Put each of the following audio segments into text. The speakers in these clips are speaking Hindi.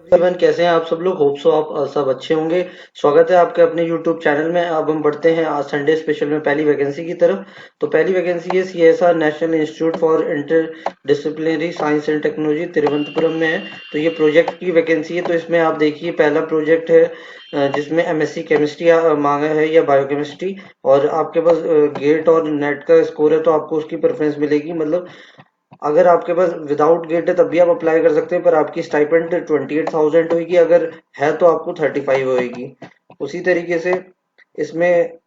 एवरीवन, कैसे हैं आप सब लोग। होप सो आप सब अच्छे होंगे। स्वागत है आपके अपने यूट्यूब चैनल में। अब हम बढ़ते हैं आज संडे स्पेशल में पहली वैकेंसी की तरफ। तो पहली वैकेंसी है CSR national institute for inter disciplinary science and technology, Thiruvananthapuram में है। तो ये प्रोजेक्ट की वैकेंसी है। तो इसमें आप देखिए पहला प्रोजेक्ट है जिसमें एमएससी केमिस्ट्री मांगा है या बायोकेमिस्ट्री। और आपके पास गेट और नेट का स्कोर है तो आपको उसकी प्रेफरेंस मिलेगी। मतलब अगर आपके पास विदाउट गेट है तब भी आप अप्लाई कर सकते हैं, पर आपकी स्टाइपेंड 28,000 होगी। अगर है तो आपको 35 होएगी। उसी तरीके से इसमें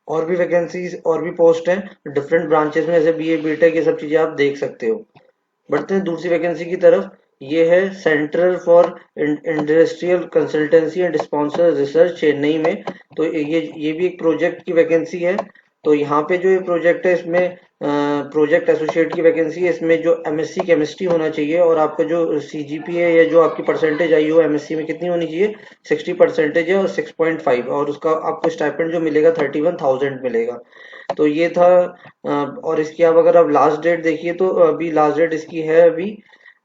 और भी वैकेंसीज और भी पोस्ट हैं डिफरेंट ब्रांचेस में, जैसे बीए बीटेक, ये सब चीजें आप देख सकते हो। बढ़ते हैं दूसरी वैकेंसी की तरफ। ये है centre for industrial consultancy and sponsor research, Chennai में। तो ये भी एक प्रोजेक्ट की वैकेंसी है। तो यहाँ पे जो ये प्रोजेक्ट है इसमें प्रोजेक्ट एसोसिएट की वैकेंसी है। इसमें जो एमएससी केमिस्ट्री होना चाहिए और आपका जो सीजीपीए या जो आपकी परसेंटेज आई हो एमएससी में कितनी होनी चाहिए, 60% है और 6.5, और उसका आपको स्टाइपेंड जो मिलेगा 31,000 मिलेगा। तो ये था। और इसकी आप अगर आप लास्ट डेट देखिए तो अभी लास्ट डेट इसकी है अभी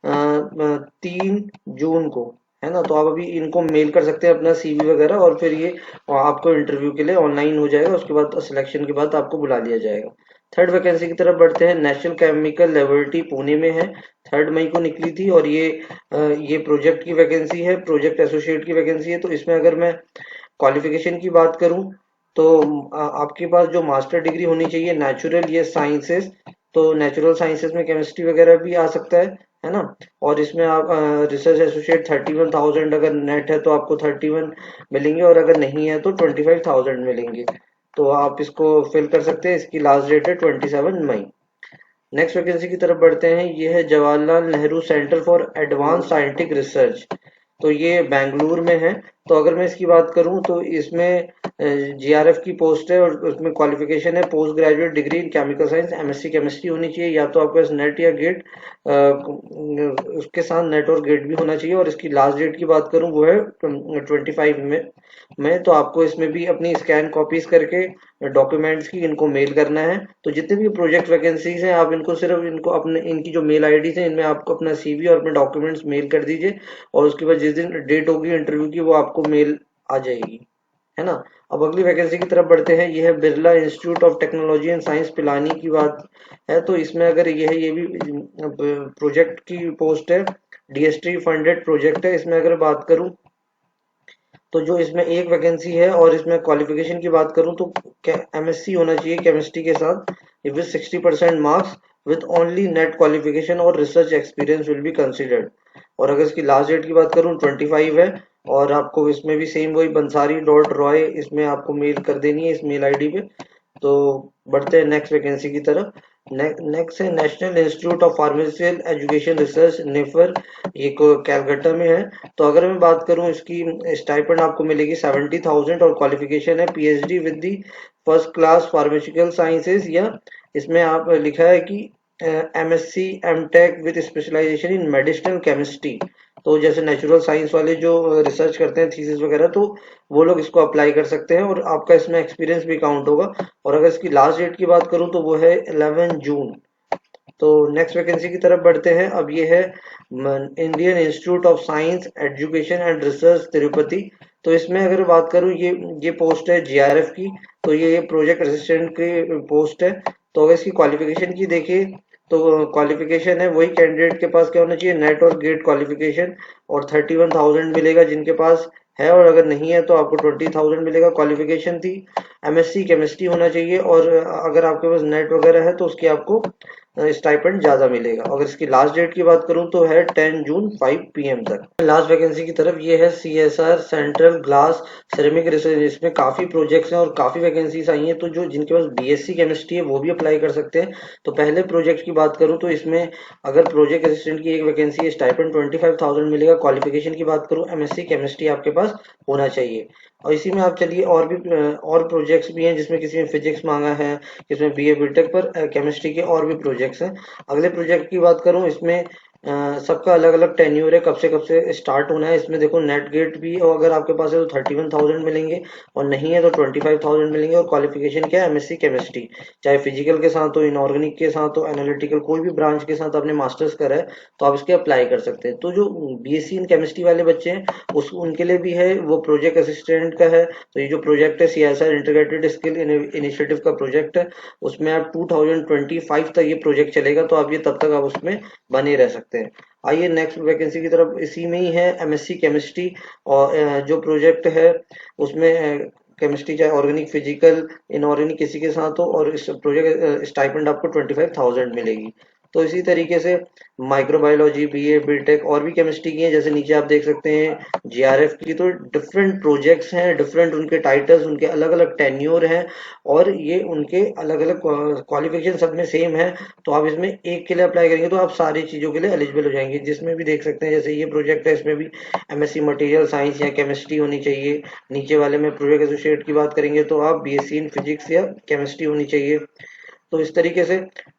3 जून को, है ना। तो आप अभी इनको मेल कर सकते हैं अपना सीवी वगैरह, और फिर ये आपको इंटरव्यू के लिए ऑनलाइन हो जाएगा। उसके बाद सिलेक्शन के बाद आपको बुला लिया जाएगा। थर्ड वैकेंसी की तरफ बढ़ते हैं। नेशनल केमिकल लेबोरेटरी पुणे में है। 3 मई को निकली थी और ये प्रोजेक्ट की वैकेंसी है, प्रोजेक्ट एसोसिएट की वैकेंसी है। तो इसमें अगर मैं क्वालिफिकेशन की बात करूं तो आपके पास जो मास्टर डिग्री होनी चाहिए नेचुरल या साइंसेस। तो नेचुरल साइंसेस में केमिस्ट्री वगैरह भी आ सकता है ना। और इसमें आप रिसर्च एसोसिएट 31,000, अगर नेट है तो आपको 31 मिलेंगे, और अगर नहीं है तो 25,000 मिलेंगे। तो आप इसको फिल कर सकते हैं। इसकी लास्ट डेट है 27 मई। नेक्स्ट वैकेंसी की तरफ बढ़ते हैं। ये है Jawaharlal Nehru centre for advance scientific research. तो ये बेंगलुरु में है। तो अगर मैं इसकी बात करूं तो इसमें जीआरएफ की पोस्ट है, और उसमें क्वालिफिकेशन है post graduate degree in chemical science, MSc chemistry होनी चाहिए, या तो आपके पास नेट या गेट, उसके साथ नेट और गेट भी होना चाहिए। और इसकी लास्ट डेट की बात करूं वो है 25 में। तो आपको इसमें भी अपनी स्कैन कॉपीज करके डॉक्यूमेंट्स की इनको मेल करना है। तो जितने भी प्रोजेक्ट वैकेंसीज हैं आप इनको सिर्फ इनको अपने इनकी जो मेल आईडीज हैं इनमें आपको अपना सीवी और अपने डॉक्यूमेंट्स मेल कर दीजिए, और उसके बाद जिस दिन डेट होगी इंटरव्यू की वो आपको मेल आ जाएगी, है ना। अब अगली वैकेंसी की तरफ बढ़ते हैं। ये है Birla institute of technology and science, Pilani की बात है। तो इसमें अगर ये भी प्रोजेक्ट की पोस्ट है, डीएसटी फंडेड प्रोजेक्ट है। इसमें अगर बात करूं तो जो इसमें एक वैकेंसी है, और इसमें क्वालिफिकेशन की बात करूं तो एमएससी होना चाहिए केमिस्ट्री के साथ with 60% marks, with only NET qualification और research experience will be considered. और अगर इसकी लास्ट डेट की बात करूं 25 है। और आपको इसमें भी सेम वही बंसारी डॉट रॉय इसमें आपको मेल कर देनी है इस मेल आईडी पे। तो बढ़ते हैं नेक्स्ट वैकेंसी की तरफ। नेक्स्ट है national institute of pharmaceutical education research, NIPER. ये कैलकाटा में है। तो अगर मैं बात करूं इसकी स्टाइपेंड आपको मिलेगी 70,000, और क्वालिफिकेशन है PhD with the first class pharmaceutical sciences, या इसमें आप लिखा है कि MSc MTech with specialisation in medicinal chemistry. तो जैसे नेचुरल साइंस वाले जो रिसर्च करते हैं थीसिस वगैरह, तो वो लोग इसको अप्लाई कर सकते हैं, और आपका इसमें एक्सपीरियंस भी काउंट होगा। और अगर इसकी लास्ट डेट की बात करूं तो वो है 11 जून। तो नेक्स्ट वैकेंसी की तरफ बढ़ते हैं। अब ये है Indian institute of science education and research, Tirupati. तो इसमें अगर बात करूं ये पोस्ट है जीआरएफ की। तो ये प्रोजेक्ट असिस्टेंट की पोस्ट है। तो अगर इसकी क्वालिफिकेशन की देखिए तो क्वालिफिकेशन है वही कैंडिडेट के पास क्या होना चाहिए, नेट और गेट क्वालिफिकेशन, और 31,000 मिलेगा जिनके पास है। और अगर नहीं है तो आपको 20,000 मिलेगा। क्वालिफिकेशन थी एमएससी केमिस्ट्री होना चाहिए, और अगर आपके पास नेट वगैरह है तो उसकी आपको स्टाइपेंड ज्यादा मिलेगा। अगर इसकी लास्ट डेट की बात करूं तो है 10 जून 5 PM तक। लास्ट वैकेंसी की तरफ ये है CSR central glass ceramic research. इसमें काफी प्रोजेक्ट्स हैं और काफी वैकेंसीज आई हैं। तो जो जिनके पास बीएससी केमिस्ट्री है वो भी अप्लाई कर सकते हैं। तो पहले प्रोजेक्ट की बात करूं तो इसमें अगर प्रोजेक्ट असिस्टेंट की एक वैकेंसी है, स्टाइपेंड 25,000 मिलेगा। क्वालिफिकेशन की बात करूं एमएससी केमिस्ट्री आपके पास होना चाहिए। और इसी में आप चलिए और प्रोजेक्ट्स भी हैं जिसमें किसी में फिजिक्स मांगा है, किसमें बीए बीटेक, पर केमिस्ट्री के और भी प्रोजेक्ट्स हैं। अगले प्रोजेक्ट की बात करूं इसमें सबका अलग अलग टेन्योर है, कब से स्टार्ट होना है। इसमें देखो नेट गेट भी अगर आपके पास है तो 31,000 मिलेंगे, और नहीं है तो 25,000 मिलेंगे। और क्वालिफिकेशन क्या है, एमएससी केमिस्ट्री, चाहे फिजिकल के साथ हो, इनऑर्गेनिक के साथ हो, एनालिटिकल कोई भी ब्रांच के साथ आपने मास्टर्स करा है तो आप इसके अप्लाई कर सकते हैं। तो जो बीएससी इन केमिस्ट्री वाले बच्चे हैं उस उनके लिए भी है, वो प्रोजेक्ट असिस्टेंट का है। तो ये जो प्रोजेक्ट है सीएसआर इंटीग्रेटेड स्किल इनिशिएटिव का प्रोजेक्ट है, उसमें आप 2025 तक ये प्रोजेक्ट चलेगा, तो आप ये तब तक आप उसमें बने रह सकते हैं। आइए नेक्स्ट वैकेंसी की तरफ, इसी में ही है एमएससी केमिस्ट्री। और जो प्रोजेक्ट है उसमें केमिस्ट्री चाहे ऑर्गेनिक फिजिकल इनऑर्गेनिक किसी के साथ हो, और इस प्रोजेक्ट स्टाइपेंड आपको 25,000 मिलेगी। तो इसी तरीके से माइक्रोबायोलॉजी, बीए, बीटेक और भी केमिस्ट्री की है, जैसे नीचे आप देख सकते हैं जीआरएफ की। तो डिफरेंट प्रोजेक्ट्स हैं, डिफरेंट उनके टाइटल्स, उनके अलग अलग टेन्योर हैं, और ये उनके अलग अलग क्वालिफिकेशन सब में सेम है। तो आप इसमें एक के लिए अप्लाई करेंगे तो आप सारी चीजों के लिए एलिजिबल हो जाएंगे। जिसमें भी देख सकते हैं जैसे ये प्रोजेक्ट है, इसमें भी एमएससी मटेरियल साइंस या केमिस्ट्री होनी चाहिए। नीचे वाले में प्रोजेक्ट एसोसिएट की बात करेंगे तो आप बीएससी इन फिजिक्स या केमिस्ट्री होनी चाहिए। तो इस तरीके से,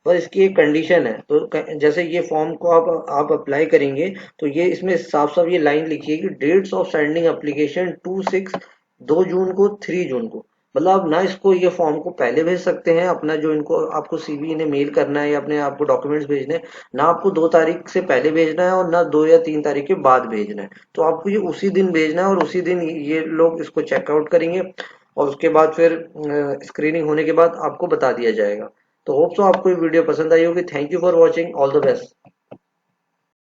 पर इसकी एक कंडीशन है। तो जैसे ये फॉर्म को आप अप्लाई करेंगे तो ये इसमें साफ साफ ये लाइन लिखी है कि डेट्स ऑफ सेंडिंग एप्लीकेशन 2 जून को, 3 जून को। मतलब आप ना इसको ये फॉर्म को पहले भेज सकते हैं, अपना जो इनको आपको सीवी इन्हें मेल करना है या अपने आपको डॉक्यूमेंट्स भेजने हैं, ना आपको 2 तारीख से पहले भेजना है और ना 2 या 3 तारीख के बाद भेजना है। तो आपको ये उसी दिन भेजना है, और उसी दिन ये लोग इसको चेकआउट करेंगे, और उसके बाद फिर स्क्रीनिंग होने के बाद आपको बता दिया जाएगा। तो होप सो आपको ये वीडियो पसंद आई होगी। Thank you for watching, all the best.